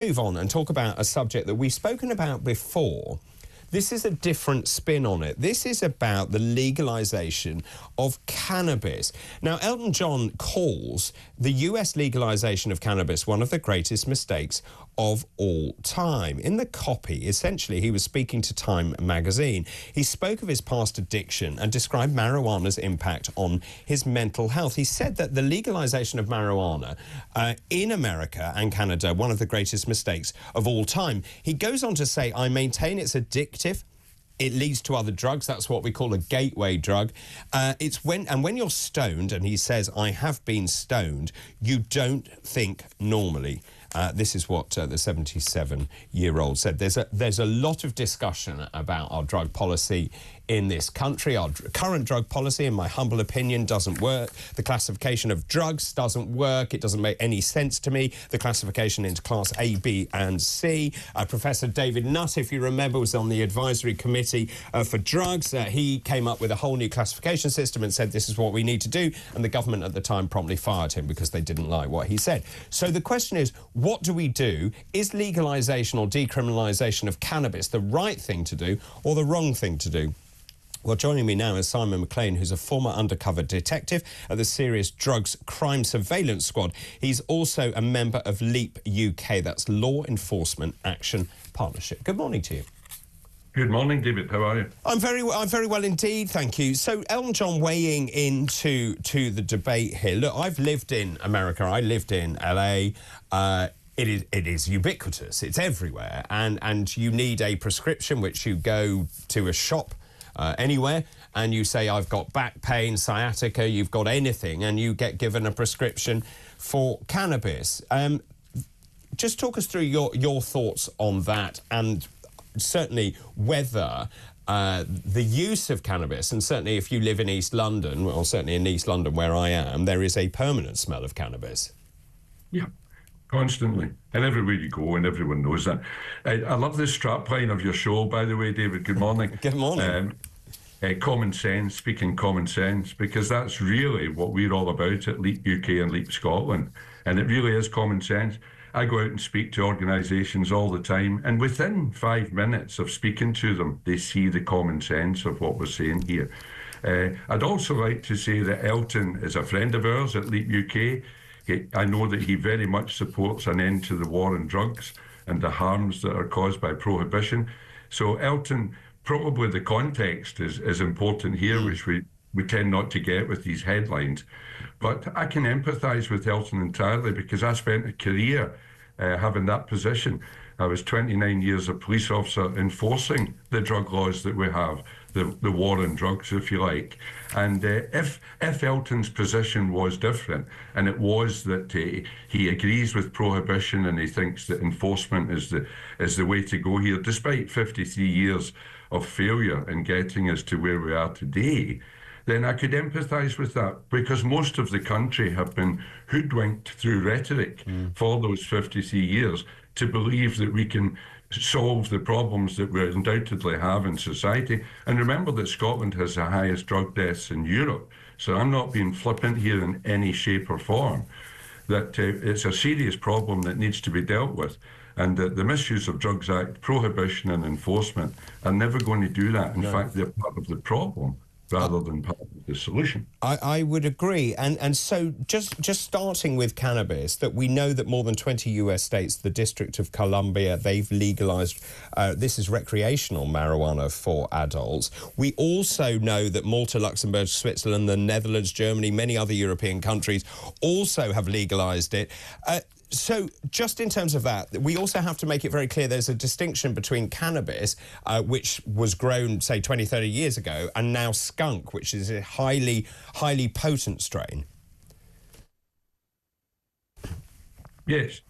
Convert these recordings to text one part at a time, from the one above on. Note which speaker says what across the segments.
Speaker 1: Move on and talk about a subject that we've spoken about before. This is a different spin on it. This is about the legalisation of cannabis. Now, Elton John calls the US legalisation of cannabis one of the greatest mistakes of all time. In the copy, essentially, he was speaking to Time magazine. He spoke of his past addiction and described marijuana's impact on his mental health. He said that the legalisation of marijuana in America and Canada, one of the greatest mistakes of all time. He goes on to say, I maintain it's addictive. It leads to other drugs. That's what we call a gateway drug. When you're stoned, and he says, I have been stoned, you don't think normally. This is what the 77-year-old said. There's a lot of discussion about our drug policy in this country. Our current drug policy, in my humble opinion, doesn't work. The classification of drugs doesn't work. It doesn't make any sense to me. The classification into class A, B and C. Professor David Nutt, if you remember, was on the advisory committee for drugs. He came up with a whole new classification system and said this is what we need to do, and the government at the time promptly fired him because they didn't like what he said. So the question is, what do we do? Is legalisation or decriminalisation of cannabis the right thing to do or the wrong thing to do? Well, joining me now is Simon McLean, who's a former undercover detective at the Serious Drugs Crime Surveillance Squad. He's also a member of LEAP UK, that's Law Enforcement Action Partnership. Good morning to you.
Speaker 2: Good morning, David. How are you? I'm
Speaker 1: very well indeed, thank you. So, Elton John weighing into the debate here. Look, I've lived in America. I lived in LA. It is ubiquitous. It's everywhere, and you need a prescription, which you go to a shop anywhere, and you say, I've got back pain, sciatica, you've got anything, and you get given a prescription for cannabis. Just talk us through your thoughts on that, and certainly whether the use of cannabis, and certainly if you live in East London, well, certainly in East London where I am, there is a permanent smell of cannabis.
Speaker 2: Yeah. Constantly, and everywhere you go, and everyone knows that. I love the strapline of your show, by the way, David. Good morning.
Speaker 1: Good morning.
Speaker 2: Common sense, speaking common sense, because that's really what we're all about at LEAP UK and LEAP Scotland, and it really is common sense. I go out and speak to organisations all the time, and within 5 minutes of speaking to them, they see the common sense of what we're saying here. I'd also like to say that Elton is a friend of ours at LEAP UK. I know that he very much supports an end to the war on drugs and the harms that are caused by prohibition. So, Elton, probably the context is important here, which we tend not to get with these headlines. But I can empathise with Elton entirely, because I spent a career having that position. I was 29 years a police officer enforcing the drug laws that we have, the war on drugs, if you like. And if Elton's position was different, and it was that he agrees with prohibition and he thinks that enforcement is the way to go here, despite 53 years of failure in getting us to where we are today, then I could empathise with that, because most of the country have been hoodwinked through rhetoric for those 53 years to believe that we can solve the problems that we undoubtedly have in society. And remember that Scotland has the highest drug deaths in Europe. So I'm not being flippant here in any shape or form. That it's a serious problem that needs to be dealt with. And the Misuse of Drugs Act, prohibition and enforcement are never going to do that. In fact, they're part of the problem rather than part of the solution.
Speaker 1: I would agree. And so just starting with cannabis, that we know that more than 20 US states, the District of Columbia, they've legalised, this is recreational marijuana for adults. We also know that Malta, Luxembourg, Switzerland, the Netherlands, Germany, many other European countries also have legalised it. So just in terms of that, we also have to make it very clear there's a distinction between cannabis, which was grown, say, 20, 30 years ago, and now skunk, which is a highly potent strain.
Speaker 2: Yes.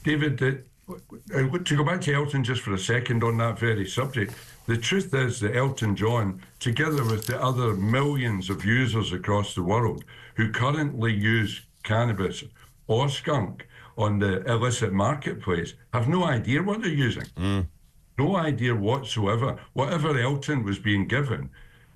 Speaker 2: David, to go back to Elton just for a second on that very subject, the truth is that Elton John, together with the other millions of users across the world who currently use cannabis or skunk on the illicit marketplace, have no idea what they're using. No idea whatsoever. Whatever Elton was being given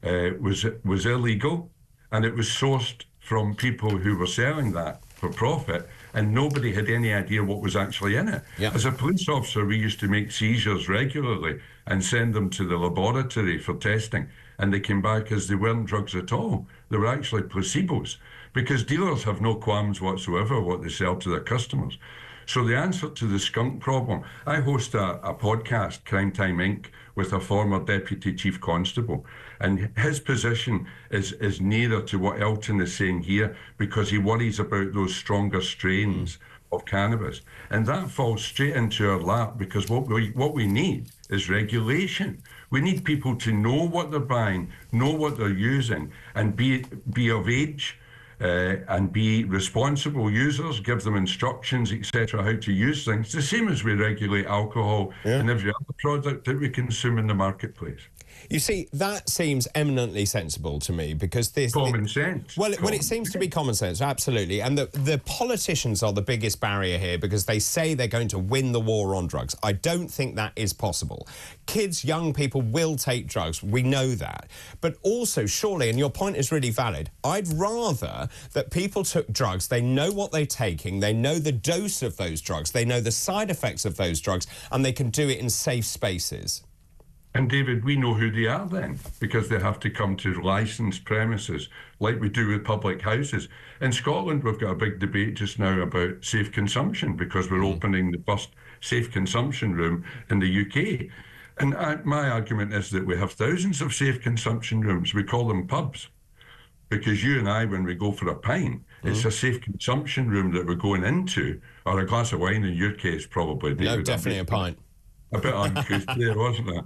Speaker 2: was illegal, and it was sourced from people who were selling that for profit, and nobody had any idea what was actually in it.
Speaker 1: Yeah.
Speaker 2: As a police officer, we used to make seizures regularly and send them to the laboratory for testing, and they came back as they weren't drugs at all. They were actually placebos, because dealers have no qualms whatsoever what they sell to their customers. So the answer to the skunk problem, I host a podcast, Crime Time Inc., with a former Deputy Chief Constable. And his position is nearer to what Elton is saying here, because he worries about those stronger strains of cannabis. And that falls straight into our lap, because what we need is regulation. We need people to know what they're buying, know what they're using, and be of age, and be responsible users, give them instructions, etc., how to use things, the same as we regulate alcohol and every other product that we consume in the marketplace.
Speaker 1: You see, that seems eminently sensible to me, because this...
Speaker 2: Common sense.
Speaker 1: Well, it seems to be common sense, absolutely. And the politicians are the biggest barrier here, because they say they're going to win the war on drugs. I don't think that is possible. Kids, young people will take drugs. We know that. But also, surely, and your point is really valid, I'd rather that people took drugs, they know what they're taking, they know the dose of those drugs, they know the side effects of those drugs, and they can do it in safe spaces.
Speaker 2: And David, we know who they are then, because they have to come to licensed premises, like we do with public houses. In Scotland, we've got a big debate just now about safe consumption, because we're opening the first safe consumption room in the UK. And my argument is that we have thousands of safe consumption rooms. We call them pubs, because you and I, when we go for a pint, it's a safe consumption room that we're going into, or a glass of wine in your case, probably. David.
Speaker 1: No, definitely a pint.
Speaker 2: A bit uncouth there, wasn't it?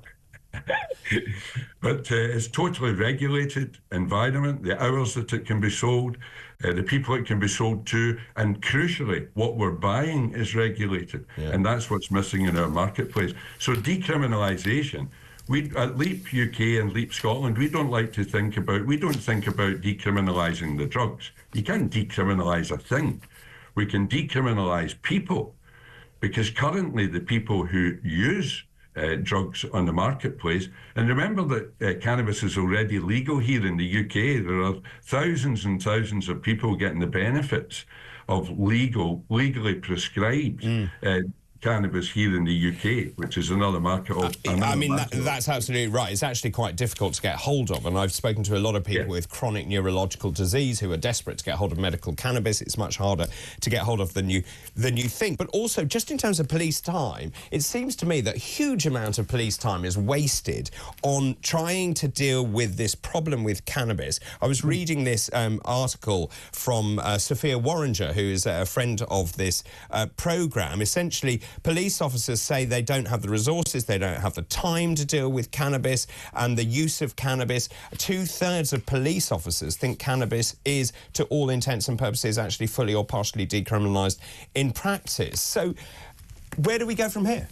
Speaker 2: But it's totally regulated environment, the hours that it can be sold, the people it can be sold to, and crucially, what we're buying is regulated. And that's what's missing in our marketplace. So decriminalisation, we at LEAP UK and LEAP Scotland, we don't think about decriminalising the drugs. You can't decriminalise a thing. We can decriminalise people, because currently the people who use drugs on the marketplace. And remember that cannabis is already legal here in the UK. There are thousands and thousands of people getting the benefits of legally prescribed cannabis here in the UK, which is another market.
Speaker 1: That's absolutely right. It's actually quite difficult to get hold of, and I've spoken to a lot of people with chronic neurological disease who are desperate to get hold of medical cannabis. It's much harder to get hold of than you think. But also, just in terms of police time, it seems to me that a huge amount of police time is wasted on trying to deal with this problem with cannabis. I was reading this article from Sophia Warringer, who is a friend of this programme. Essentially, police officers say they don't have the resources, they don't have the time to deal with cannabis and the use of cannabis. 2/3 of police officers think cannabis is, to all intents and purposes, actually fully or partially decriminalised in practice. So where do we go from here?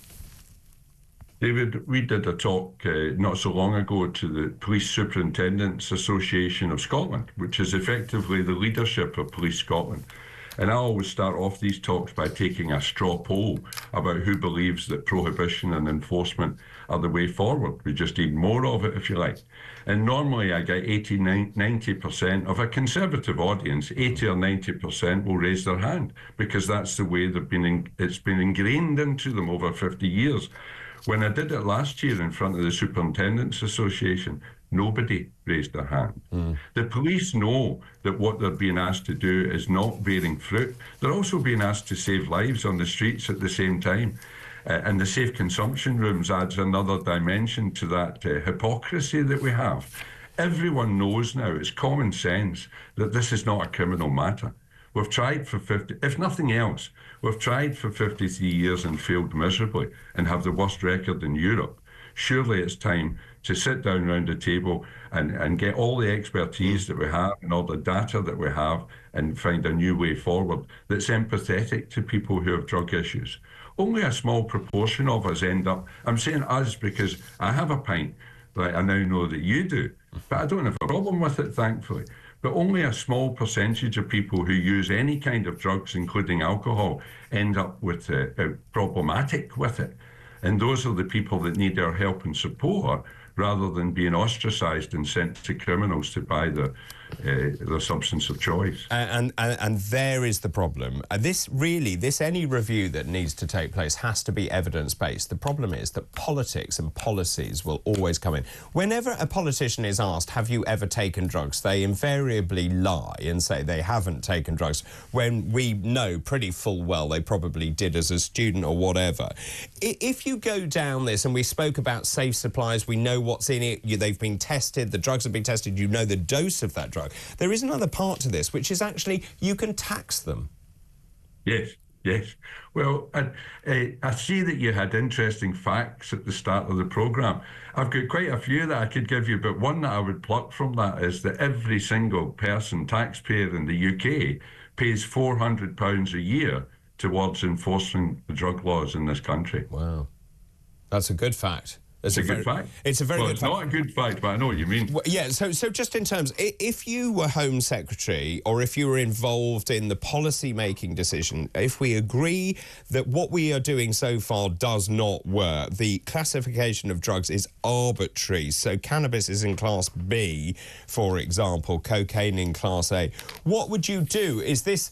Speaker 2: David, we did a talk not so long ago to the Police Superintendents Association of Scotland, which is effectively the leadership of Police Scotland. And I always start off these talks by taking a straw poll about who believes that prohibition and enforcement are the way forward. We just need more of it, if you like. And normally I get 80-90% of a conservative audience, 80 or 90% will raise their hand, because that's the way it's been ingrained into them over 50 years. When I did it last year in front of the Superintendents Association, nobody raised their hand. The police know that what they're being asked to do is not bearing fruit. They're also being asked to save lives on the streets at the same time. And the safe consumption rooms adds another dimension to that hypocrisy that we have. Everyone knows now, it's common sense, that this is not a criminal matter. We've tried for 50, if nothing else, we've tried for 53 years and failed miserably and have the worst record in Europe. Surely it's time to sit down around the table and get all the expertise that we have and all the data that we have and find a new way forward that's empathetic to people who have drug issues. Only a small proportion of us end up, I'm saying us because I have a pint, like I now know that you do, but I don't have a problem with it, thankfully. But only a small percentage of people who use any kind of drugs, including alcohol, end up with problematic with it. And those are the people that need our help and support, rather than being ostracised and sent to criminals to buy the substance of choice.
Speaker 1: And there is the problem. This any review that needs to take place has to be evidence-based. The problem is that politics and policies will always come in. Whenever a politician is asked, have you ever taken drugs, they invariably lie and say they haven't taken drugs, when we know pretty full well they probably did as a student or whatever. If you go down this, and we spoke about safe supplies, we know what's in it, they've been tested, the drugs have been tested, you know the dose of that drug. There is another part to this, which is actually you can tax them.
Speaker 2: Yes. Well, I see that you had interesting facts at the start of the programme. I've got quite a few that I could give you, but one that I would pluck from that is that every single person, taxpayer in the UK, pays £400 a year towards enforcing the drug laws in this country.
Speaker 1: Wow. That's a good fact.
Speaker 2: It's a good fact.
Speaker 1: It's a very good fact.
Speaker 2: It's not a good fact, but I know what you mean.
Speaker 1: Well, yeah, so just in terms, if you were Home Secretary or if you were involved in the policy-making decision, if we agree that what we are doing so far does not work, the classification of drugs is arbitrary, so cannabis is in Class B, for example, cocaine in Class A, what would you do? Is this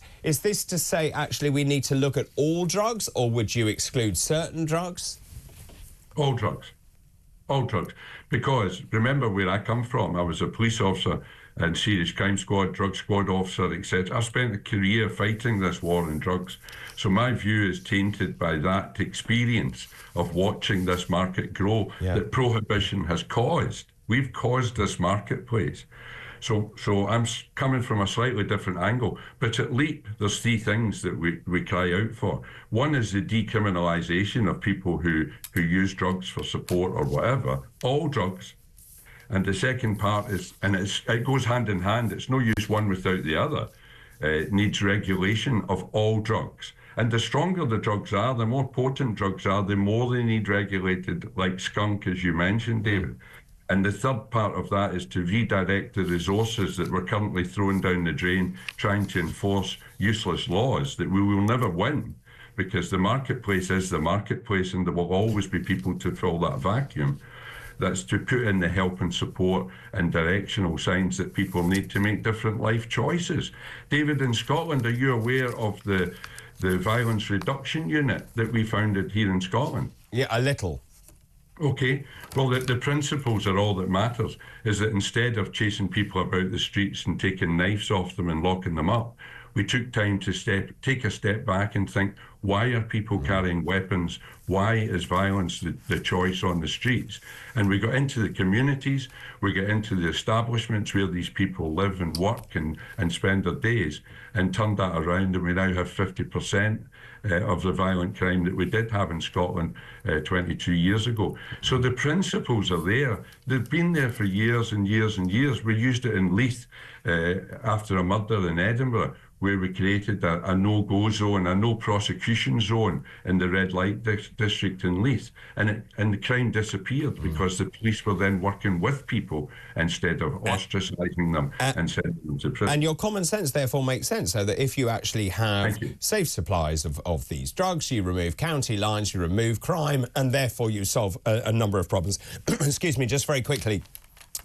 Speaker 1: to say, actually, we need to look at all drugs, or would you exclude certain drugs?
Speaker 2: All drugs. All drugs. Because remember where I come from, I was a police officer and serious crime squad, drug squad officer, etc. I've spent a career fighting this war on drugs. So my view is tainted by that experience of watching this market grow that prohibition has caused. We've caused this marketplace. So I'm coming from a slightly different angle. But at LEAP, there's three things that we cry out for. One is the decriminalisation of people who use drugs for support or whatever, all drugs. And the second part is, and it goes hand in hand, it's no use one without the other. It needs regulation of all drugs. And the stronger the drugs are, the more potent drugs are, the more they need regulated, like skunk, as you mentioned, David. And the third part of that is to redirect the resources that we're currently throwing down the drain, trying to enforce useless laws that we will never win, because the marketplace is the marketplace and there will always be people to fill that vacuum. That's to put in the help and support and directional signs that people need to make different life choices. David, in Scotland, are you aware of the violence reduction unit that we founded here in Scotland?
Speaker 1: Yeah, a little.
Speaker 2: Okay, well, the principles are all that matters, is that instead of chasing people about the streets and taking knives off them and locking them up, we took time to take a step back and think, why are people carrying weapons? Why is violence the choice on the streets? And we got into the communities, we got into the establishments where these people live and work and spend their days, and turned that around, and we now have 50% of the violent crime that we did have in Scotland 22 years ago. So the principles are there. They've been there for years and years and years. We used it in Leith after a murder in Edinburgh, where we created a no-go zone, a no prosecution zone in the red light district in Leith. And the crime disappeared because the police were then working with people instead of ostracising them and sending them to prison.
Speaker 1: And your common sense therefore makes sense, so that if you actually have safe supplies of these drugs, you remove county lines, you remove crime, and therefore you solve a number of problems. Excuse me, just very quickly.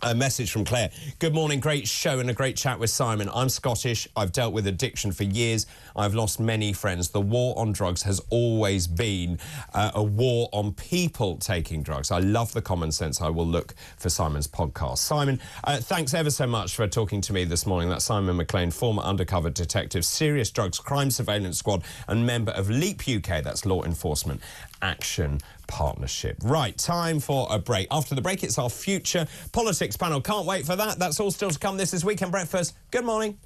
Speaker 1: A message from Claire. Good morning, great show and a great chat with Simon. I'm Scottish. I've dealt with addiction for years. I've lost many friends. The war on drugs has always been a war on people taking drugs. I love the common sense. I will look for Simon's podcast. Simon, thanks ever so much for talking to me this morning. That's Simon McLean, former undercover detective, Serious Drugs Crime Surveillance Squad and member of LEAP UK. That's Law Enforcement Action Partnership. Right, time for a break. After the break, it's our future politics panel. Can't wait for that. That's all still to come. This is Weekend Breakfast. Good morning.